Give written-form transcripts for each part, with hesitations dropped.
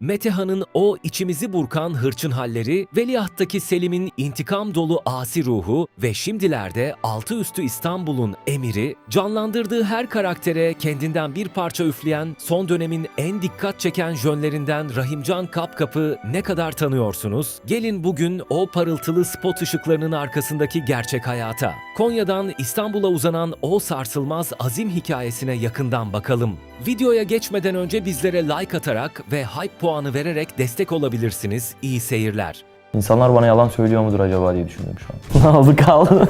Metehan'ın o içimizi burkan hırçın halleri, Veliaht'taki Selim'in intikam dolu asi ruhu ve şimdilerde altı üstü İstanbul'un emiri, canlandırdığı her karaktere kendinden bir parça üfleyen son dönemin en dikkat çeken jönlerinden Rahimcan Kapkap'ı ne kadar tanıyorsunuz? Gelin bugün o parıltılı spot ışıklarının arkasındaki gerçek hayata, Konya'dan İstanbul'a uzanan o sarsılmaz azim hikayesine yakından bakalım. Videoya geçmeden önce bizlere like atarak ve hype puanı vererek destek olabilirsiniz. İyi seyirler. İnsanlar bana yalan söylüyor mudur acaba diye düşündüm şu an. Ne oldu kaldı?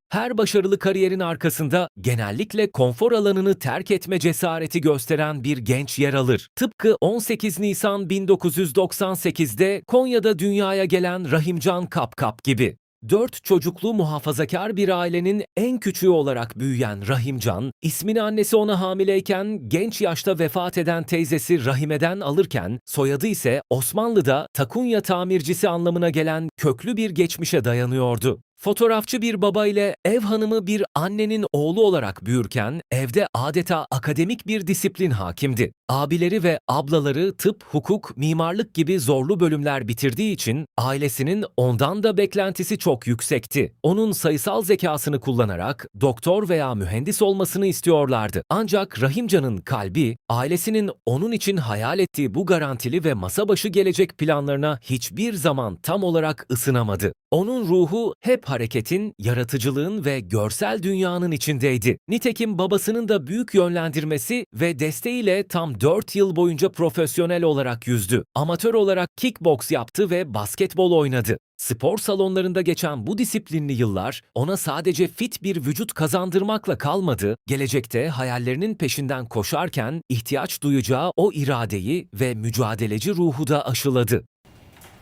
Her başarılı kariyerin arkasında genellikle konfor alanını terk etme cesareti gösteren bir genç yer alır. Tıpkı 18 Nisan 1998'de Konya'da dünyaya gelen Rahimcan Kapkap gibi. 4 çocuklu muhafazakar bir ailenin en küçüğü olarak büyüyen Rahimcan, ismini annesi ona hamileyken genç yaşta vefat eden teyzesi Rahime'den alırken, soyadı ise Osmanlı'da takunya tamircisi anlamına gelen köklü bir geçmişe dayanıyordu. Fotoğrafçı bir baba ile ev hanımı bir annenin oğlu olarak büyürken evde adeta akademik bir disiplin hakimdi. Abileri ve ablaları tıp, hukuk, mimarlık gibi zorlu bölümler bitirdiği için ailesinin ondan da beklentisi çok yüksekti. Onun sayısal zekasını kullanarak doktor veya mühendis olmasını istiyorlardı. Ancak Rahimcan'ın kalbi ailesinin onun için hayal ettiği bu garantili ve masa başı gelecek planlarına hiçbir zaman tam olarak ısınamadı. Onun ruhu hep hareketin, yaratıcılığın ve görsel dünyanın içindeydi. Nitekim babasının da büyük yönlendirmesi ve desteğiyle tam 4 yıl boyunca profesyonel olarak yüzdü. Amatör olarak kickboks yaptı ve basketbol oynadı. Spor salonlarında geçen bu disiplinli yıllar ona sadece fit bir vücut kazandırmakla kalmadı, gelecekte hayallerinin peşinden koşarken ihtiyaç duyacağı o iradeyi ve mücadeleci ruhu da aşıladı.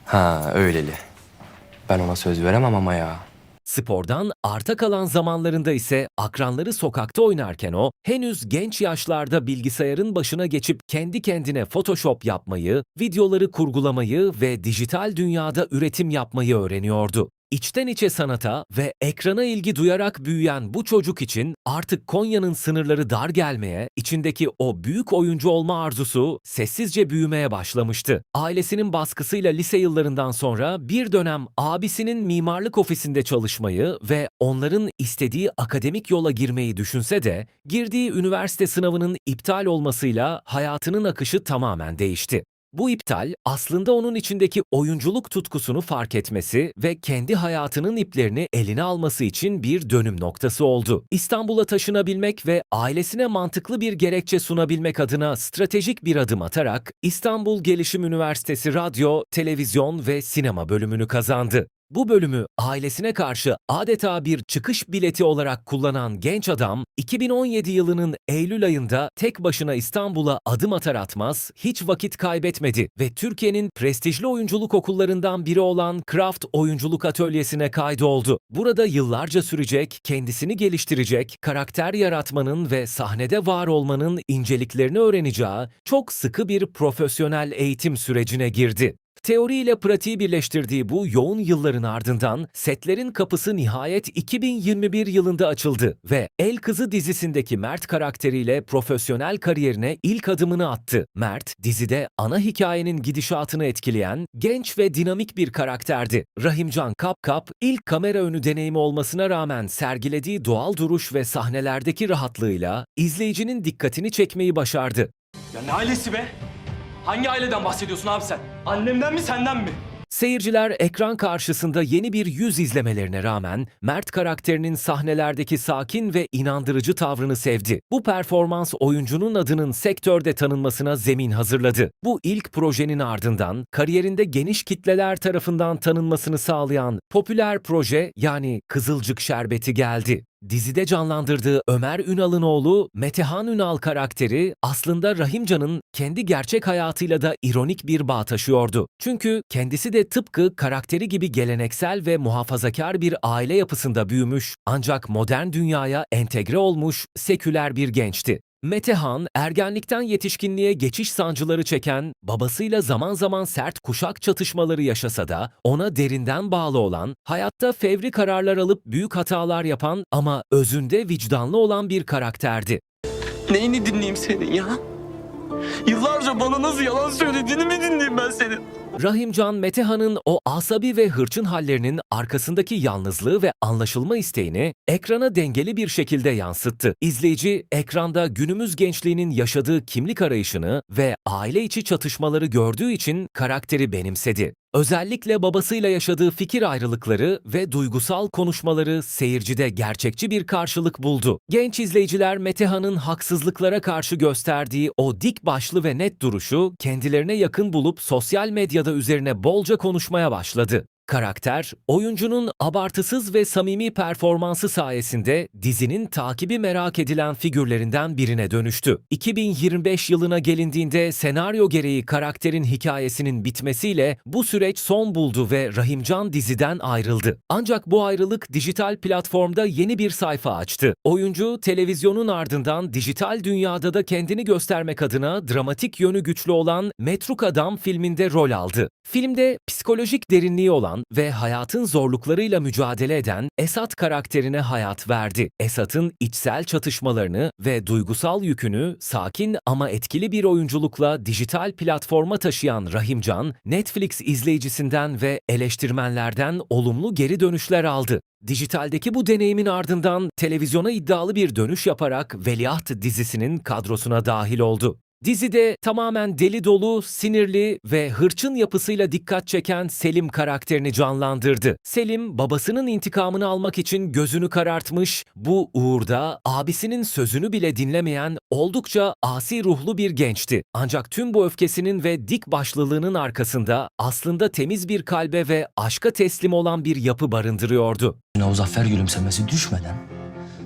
Ha öyleli. Ben ona söz veremem ama ya. Spordan arta kalan zamanlarında ise akranları sokakta oynarken o, henüz genç yaşlarda bilgisayarın başına geçip kendi kendine Photoshop yapmayı, videoları kurgulamayı ve dijital dünyada üretim yapmayı öğreniyordu. İçten içe sanata ve ekrana ilgi duyarak büyüyen bu çocuk için artık Konya'nın sınırları dar gelmeye, içindeki o büyük oyuncu olma arzusu sessizce büyümeye başlamıştı. Ailesinin baskısıyla lise yıllarından sonra bir dönem abisinin mimarlık ofisinde çalışmayı ve onların istediği akademik yola girmeyi düşünse de, girdiği üniversite sınavının iptal olmasıyla hayatının akışı tamamen değişti. Bu iptal aslında onun içindeki oyunculuk tutkusunu fark etmesi ve kendi hayatının iplerini eline alması için bir dönüm noktası oldu. İstanbul'a taşınabilmek ve ailesine mantıklı bir gerekçe sunabilmek adına stratejik bir adım atarak İstanbul Gelişim Üniversitesi Radyo, Televizyon ve Sinema bölümünü kazandı. Bu bölümü ailesine karşı adeta bir çıkış bileti olarak kullanan genç adam, 2017 yılının Eylül ayında tek başına İstanbul'a adım atar atmaz hiç vakit kaybetmedi ve Türkiye'nin prestijli oyunculuk okullarından biri olan Craft Oyunculuk Atölyesi'ne kaydoldu. Burada yıllarca sürecek, kendisini geliştirecek, karakter yaratmanın ve sahnede var olmanın inceliklerini öğreneceği çok sıkı bir profesyonel eğitim sürecine girdi. Teori ile pratiği birleştirdiği bu yoğun yılların ardından setlerin kapısı nihayet 2021 yılında açıldı ve El Kızı dizisindeki Mert karakteriyle profesyonel kariyerine ilk adımını attı. Mert, dizide ana hikayenin gidişatını etkileyen genç ve dinamik bir karakterdi. Rahimcan Kapkap, ilk kamera önü deneyimi olmasına rağmen sergilediği doğal duruş ve sahnelerdeki rahatlığıyla izleyicinin dikkatini çekmeyi başardı. Ya ne ailesi be? Hangi aileden bahsediyorsun abi sen? Annemden mi senden mi? Seyirciler ekran karşısında yeni bir yüz izlemelerine rağmen Mert karakterinin sahnelerdeki sakin ve inandırıcı tavrını sevdi. Bu performans oyuncunun adının sektörde tanınmasına zemin hazırladı. Bu ilk projenin ardından kariyerinde geniş kitleler tarafından tanınmasını sağlayan popüler proje yani Kızılcık Şerbeti geldi. Dizide canlandırdığı Ömer Ünal'ın oğlu Metehan Ünal karakteri aslında Rahimcan'ın kendi gerçek hayatıyla da ironik bir bağ taşıyordu. Çünkü kendisi de tıpkı karakteri gibi geleneksel ve muhafazakar bir aile yapısında büyümüş ancak modern dünyaya entegre olmuş seküler bir gençti. Metehan, ergenlikten yetişkinliğe geçiş sancıları çeken, babasıyla zaman zaman sert kuşak çatışmaları yaşasa da ona derinden bağlı olan, hayatta fevri kararlar alıp büyük hatalar yapan ama özünde vicdanlı olan bir karakterdi. Neyini dinleyeyim senin ya? Yıllarca bana nasıl yalan söylediğini mi dinleyeyim ben senin? Rahimcan, Metehan'ın o asabi ve hırçın hallerinin arkasındaki yalnızlığı ve anlaşılma isteğini ekrana dengeli bir şekilde yansıttı. İzleyici, ekranda günümüz gençliğinin yaşadığı kimlik arayışını ve aile içi çatışmaları gördüğü için karakteri benimsedi. Özellikle babasıyla yaşadığı fikir ayrılıkları ve duygusal konuşmaları seyircide gerçekçi bir karşılık buldu. Genç izleyiciler Metehan'ın haksızlıklara karşı gösterdiği o dik başlı ve net duruşu kendilerine yakın bulup sosyal medyada üzerine bolca konuşmaya başladı. Karakter, oyuncunun abartısız ve samimi performansı sayesinde dizinin takibi merak edilen figürlerinden birine dönüştü. 2025 yılına gelindiğinde senaryo gereği karakterin hikayesinin bitmesiyle bu süreç son buldu ve Rahimcan diziden ayrıldı. Ancak bu ayrılık dijital platformda yeni bir sayfa açtı. Oyuncu, televizyonun ardından dijital dünyada da kendini göstermek adına dramatik yönü güçlü olan Metruk Adam filminde rol aldı. Filmde psikolojik derinliği olan ve hayatın zorluklarıyla mücadele eden Esat karakterine hayat verdi. Esat'ın içsel çatışmalarını ve duygusal yükünü sakin ama etkili bir oyunculukla dijital platforma taşıyan Rahimcan, Netflix izleyicisinden ve eleştirmenlerden olumlu geri dönüşler aldı. Dijitaldeki bu deneyimin ardından televizyona iddialı bir dönüş yaparak Veliaht dizisinin kadrosuna dahil oldu. Dizide tamamen deli dolu, sinirli ve hırçın yapısıyla dikkat çeken Selim karakterini canlandırdı. Selim, babasının intikamını almak için gözünü karartmış, bu uğurda abisinin sözünü bile dinlemeyen oldukça asi ruhlu bir gençti. Ancak tüm bu öfkesinin ve dik başlılığının arkasında aslında temiz bir kalbe ve aşka teslim olan bir yapı barındırıyordu. O zafer gülümsemesi düşmeden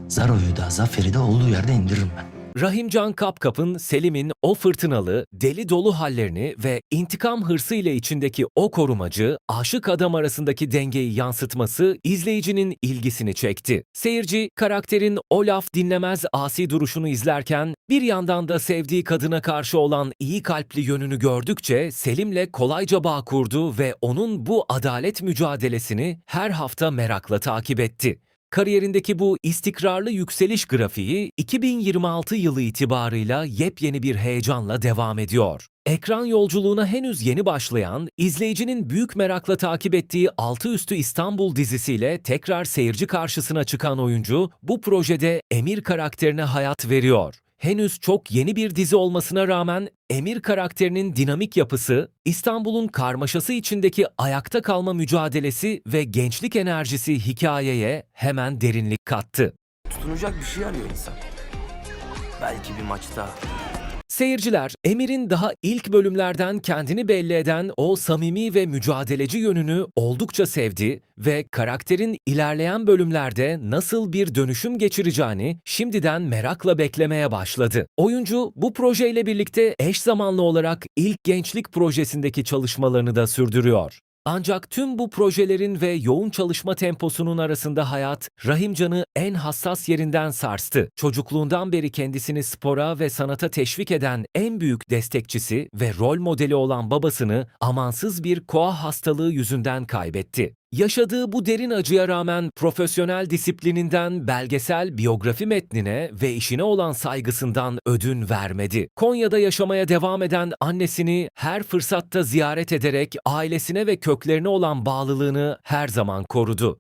Zaro'yu da Zafer'i de olduğu yerde indiririm ben. Rahimcan Kapkap'ın Selim'in o fırtınalı, deli dolu hallerini ve intikam hırsı ile içindeki o korumacı, aşık adam arasındaki dengeyi yansıtması izleyicinin ilgisini çekti. Seyirci, karakterin o laf dinlemez asi duruşunu izlerken bir yandan da sevdiği kadına karşı olan iyi kalpli yönünü gördükçe Selim'le kolayca bağ kurdu ve onun bu adalet mücadelesini her hafta merakla takip etti. Kariyerindeki bu istikrarlı yükseliş grafiği 2026 yılı itibarıyla yepyeni bir heyecanla devam ediyor. Ekran yolculuğuna henüz yeni başlayan, izleyicinin büyük merakla takip ettiği Altıüstü İstanbul dizisiyle tekrar seyirci karşısına çıkan oyuncu, bu projede Emir karakterine hayat veriyor. Henüz çok yeni bir dizi olmasına rağmen Emir karakterinin dinamik yapısı, İstanbul'un karmaşası içindeki ayakta kalma mücadelesi ve gençlik enerjisi hikayeye hemen derinlik kattı. Tutunacak bir şey arıyor insan. Belki bir maçta. Seyirciler, Emir'in daha ilk bölümlerden kendini belli eden o samimi ve mücadeleci yönünü oldukça sevdi ve karakterin ilerleyen bölümlerde nasıl bir dönüşüm geçireceğini şimdiden merakla beklemeye başladı. Oyuncu, bu projeyle birlikte eş zamanlı olarak ilk gençlik projesindeki çalışmalarını da sürdürüyor. Ancak tüm bu projelerin ve yoğun çalışma temposunun arasında hayat, Rahimcan'ı en hassas yerinden sarstı. Çocukluğundan beri kendisini spora ve sanata teşvik eden en büyük destekçisi ve rol modeli olan babasını amansız bir koa hastalığı yüzünden kaybetti. Yaşadığı bu derin acıya rağmen profesyonel disiplininden belgesel biyografi metnine ve işine olan saygısından ödün vermedi. Konya'da yaşamaya devam eden annesini her fırsatta ziyaret ederek ailesine ve köklerine olan bağlılığını her zaman korudu.